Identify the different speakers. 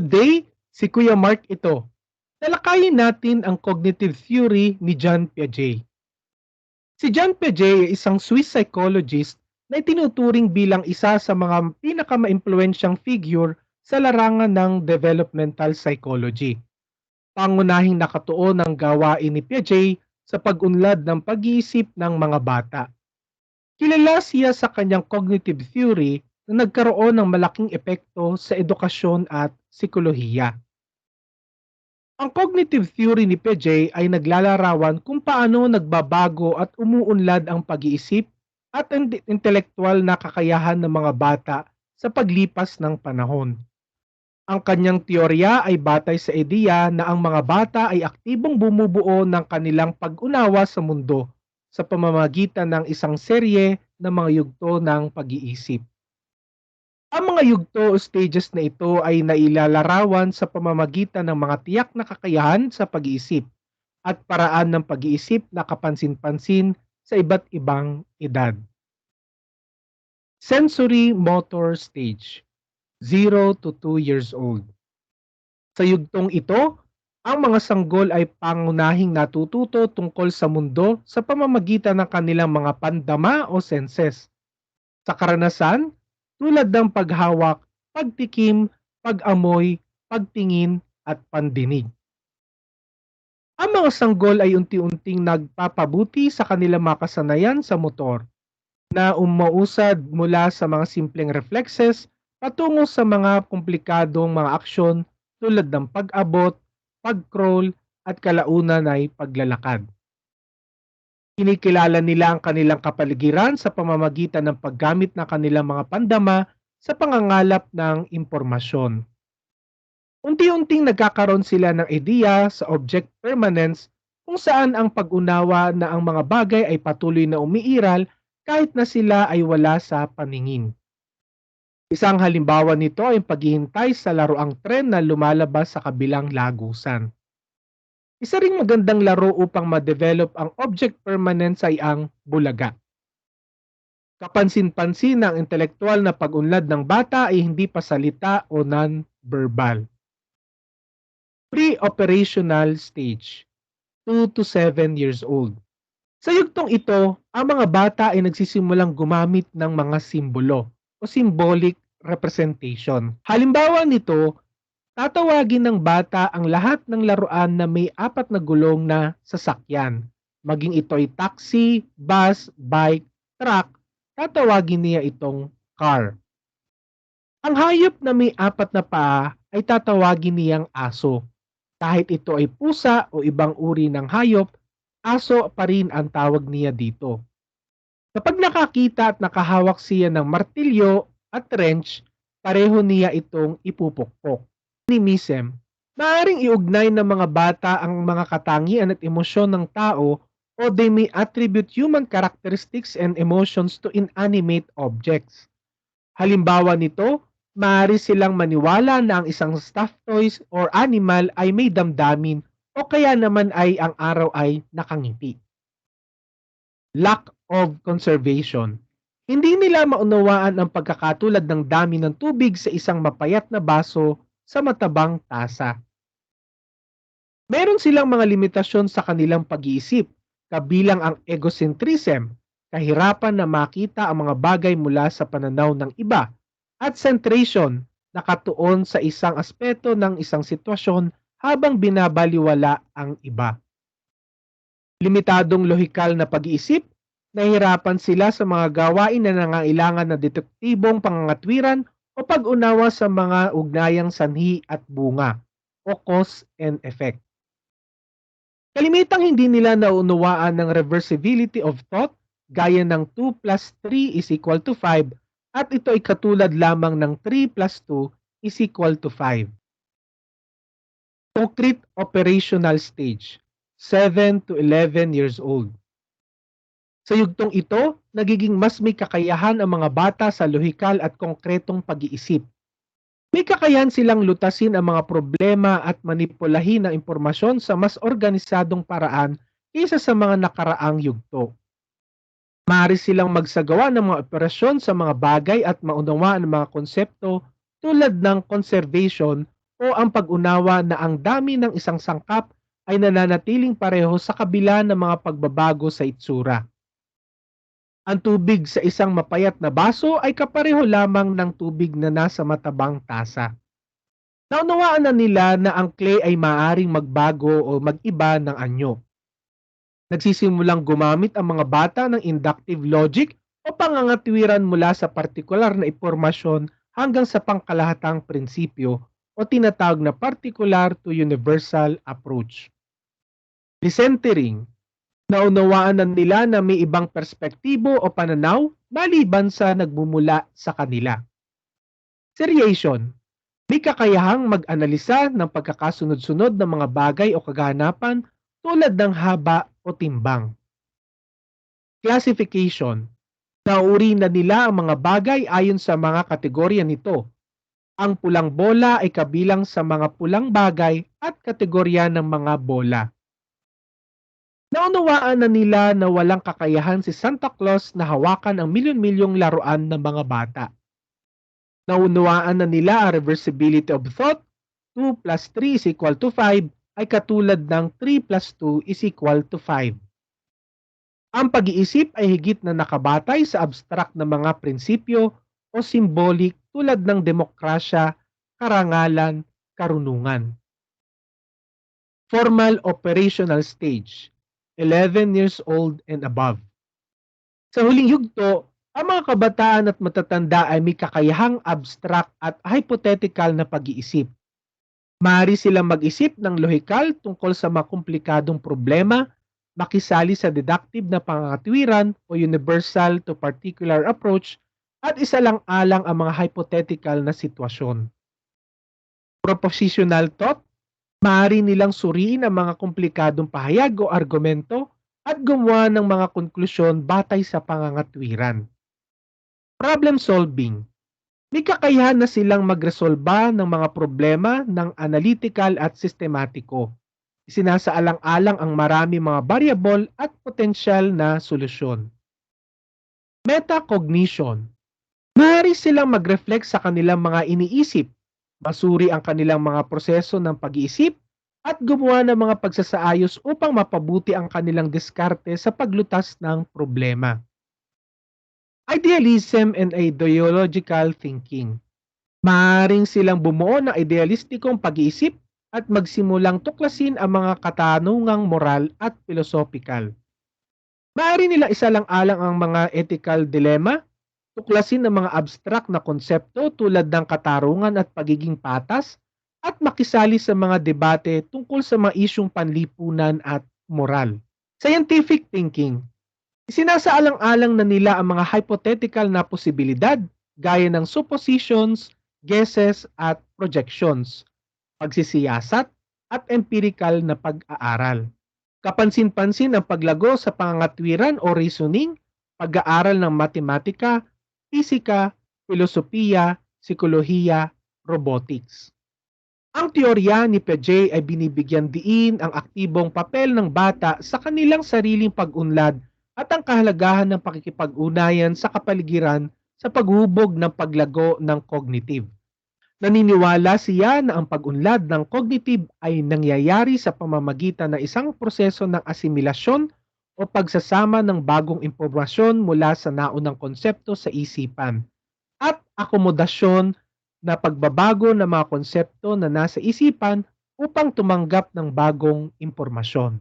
Speaker 1: Today, si Kuya Mark ito. Talakayin natin ang cognitive theory ni John Piaget. Si John Piaget ay isang Swiss psychologist na itinuturing bilang isa sa mga pinakamaimpluwensyang figure sa larangan ng developmental psychology. Pangunahing nakatuon ang gawain ni Piaget sa pag-unlad ng pag-iisip ng mga bata. Kilala siya sa kanyang cognitive theory na nagkaroon ng malaking epekto sa edukasyon at psikolohiya. Ang cognitive theory ni Piaget ay naglalarawan kung paano nagbabago at umuunlad ang pag-iisip at intelektual na kakayahan ng mga bata sa paglipas ng panahon. Ang kanyang teorya ay batay sa ideya na ang mga bata ay aktibong bumubuo ng kanilang pag-unawa sa mundo sa pamamagitan ng isang serye ng mga yugto ng pag-iisip. Ang mga yugto o stages na ito ay nailalarawan sa pamamagitan ng mga tiyak na kakayahan sa pag-iisip at paraan ng pag-iisip na kapansin-pansin sa iba't ibang edad. Sensory motor stage, 0 to 2 years old. Sa yugtong ito, ang mga sanggol ay pangunahing natututo tungkol sa mundo sa pamamagitan ng kanilang mga pandama o senses. Sa karanasan, tulad ng paghawak, pagtikim, pag-amoy, pagtingin, at pandinig. Ang mga sanggol ay unti-unting nagpapabuti sa kanilang makasanayan sa motor na umausad mula sa mga simpleng reflexes patungo sa mga komplikadong mga aksyon tulad ng pag-abot, pag-crawl, at kalaunan ay paglalakad. Kinikilala nila ang kanilang kapaligiran sa pamamagitan ng paggamit ng kanilang mga pandama sa pangangalap ng impormasyon. Unti-unting nagkakaroon sila ng ideya sa object permanence kung saan ang pag-unawa na ang mga bagay ay patuloy na umiiral kahit na sila ay wala sa paningin. Isang halimbawa nito ay paghihintay sa laruang tren na lumalabas sa kabilang lagusan. Isa ring magandang laro upang ma-develop ang object permanence ay ang bulaga. Kapansin-pansin na ang intelektual na pag-unlad ng bata ay hindi pa salita o non-verbal. Pre-operational stage, 2 to 7 years old. Sa yugtong ito, ang mga bata ay nagsisimulang gumamit ng mga simbolo o symbolic representation. Halimbawa nito, tatawagin ng bata ang lahat ng laruan na may 4 na gulong na sasakyan. Maging ito ay taxi, bus, bike, truck, tatawagin niya itong car. Ang hayop na may 4 na paa ay tatawagin niyang aso. Kahit ito ay pusa o ibang uri ng hayop, aso pa rin ang tawag niya dito. Kapag nakakita at nakahawak siya ng martilyo at wrench, pareho niya itong ipupukpok. Animism, maaaring iugnay ng mga bata ang mga katangian at emosyon ng tao o they may attribute human characteristics and emotions to inanimate objects. Halimbawa nito, maaari silang maniwala na ang isang stuffed toys or animal ay may damdamin o kaya naman ay ang araw ay nakangiti. Lack of conservation. Hindi nila maunawaan ang pagkakatulad ng dami ng tubig sa isang mapayat na baso sa matabang tasa. Meron silang mga limitasyon sa kanilang pag-iisip, kabilang ang egocentrism, kahirapan na makita ang mga bagay mula sa pananaw ng iba, at centration, nakatuon sa isang aspeto ng isang sitwasyon habang binabaliwala ang iba. Limitadong lohikal na pag-iisip, nahihirapan sila sa mga gawain na nangangailangan na detektibong pangangatwiran o pag-unawa sa mga ugnayang sanhi at bunga o cause and effect. Kalimitang hindi nila naunawaan ng reversibility of thought gaya ng 2 plus 3 is equal to 5 at ito ay katulad lamang ng 3 plus 2 is equal to 5. Concrete operational stage, 7 to 11 years old. Sa yugtong ito, nagiging mas may kakayahan ang mga bata sa lohikal at konkretong pag-iisip. May kakayahan silang lutasin ang mga problema at manipulahin ang impormasyon sa mas organisadong paraan kaysa sa mga nakaraang yugto. Maaari silang magsagawa ng mga operasyon sa mga bagay at maunawaan ang mga konsepto tulad ng conservation o ang pag-unawa na ang dami ng isang sangkap ay nananatiling pareho sa kabila ng mga pagbabago sa itsura. Ang tubig sa isang mapayat na baso ay kapareho lamang ng tubig na nasa matabang tasa. Naunawaan na nila na ang clay ay maaaring magbago o mag-iba ng anyo. Nagsisimulang gumamit ang mga bata ng inductive logic o pangangatwiran mula sa partikular na impormasyon hanggang sa pangkalahatang prinsipyo o tinatawag na particular to universal approach. Decentering, naunawaan na nila na may ibang perspektibo o pananaw maliban sa nagmumula sa kanila. Seriation, may kakayahang mag-analisa ng pagkakasunod-sunod ng mga bagay o kaganapan tulad ng haba o timbang. Classification, nauri na nila ang mga bagay ayon sa mga kategorya nito. Ang pulang bola ay kabilang sa mga pulang bagay at kategorya ng mga bola. Naunawaan na nila na walang kakayahan si Santa Claus na hawakan ang milyon-milyong laruan ng mga bata. Naunawaan na nila ang reversibility of thought, 2 plus 3 is equal to 5, ay katulad ng 3 plus 2 is equal to 5. Ang pag-iisip ay higit na nakabatay sa abstract na mga prinsipyo o symbolic tulad ng demokrasya, karangalan, karunungan. Formal operational stage, 11 years old and above. Sa huling yugto, ang mga kabataan at matatanda ay may kakayahang abstract at hypothetical na pag-iisip. Maaari silang mag-isip ng lohikal tungkol sa mga komplikadong problema, makisali sa deductive na pangangatwiran o universal to particular approach, at isalang-alang ang mga hypothetical na sitwasyon. Propositional thought, maaari nilang suriin ang mga komplikadong pahayag o argumento at gumawa ng mga konklusyon batay sa pangangatwiran. Problem solving, may kakayahan na silang magresolba ng mga problema ng analytical at sistematiko. Isinasaalang-alang ang marami mga variable at potensyal na solusyon. Metacognition, maaari silang mag-reflect sa kanilang mga iniisip, masuri ang kanilang mga proseso ng pag-iisip, at gumawa ng mga pagsasaayos upang mapabuti ang kanilang diskarte sa paglutas ng problema. Idealism and ideological thinking. Maaaring silang bumuo ng idealistikong pag-iisip at magsimulang tuklasin ang mga katanungang moral at philosophical. Maaari nila isalang-alang ang mga ethical dilemma, tuklasin ang mga abstract na konsepto tulad ng katarungan at pagiging patas, at makisali sa mga debate tungkol sa mga isyung panlipunan at moral. Scientific thinking. Isinasaalang-alang na nila ang mga hypothetical na posibilidad gaya ng suppositions, guesses at projections, pagsisiyasat at empirical na pag-aaral. Kapansin-pansin ang paglago sa pangangatwiran o reasoning, pag-aaral ng matematika, fisika, filosofiya, psikolohiya, robotics. Ang teorya ni Piaget ay binibigyan diin ang aktibong papel ng bata sa kanilang sariling pag-unlad at ang kahalagahan ng pakikipag-ugnayan sa kapaligiran sa paghubog ng paglago ng cognitive. Naniniwala siya na ang pag-unlad ng cognitive ay nangyayari sa pamamagitan ng isang proseso ng asimilasyon o pagsasama ng bagong impormasyon mula sa naunang konsepto sa isipan at akomodasyon na pagbabago ng mga konsepto na nasa isipan upang tumanggap ng bagong impormasyon.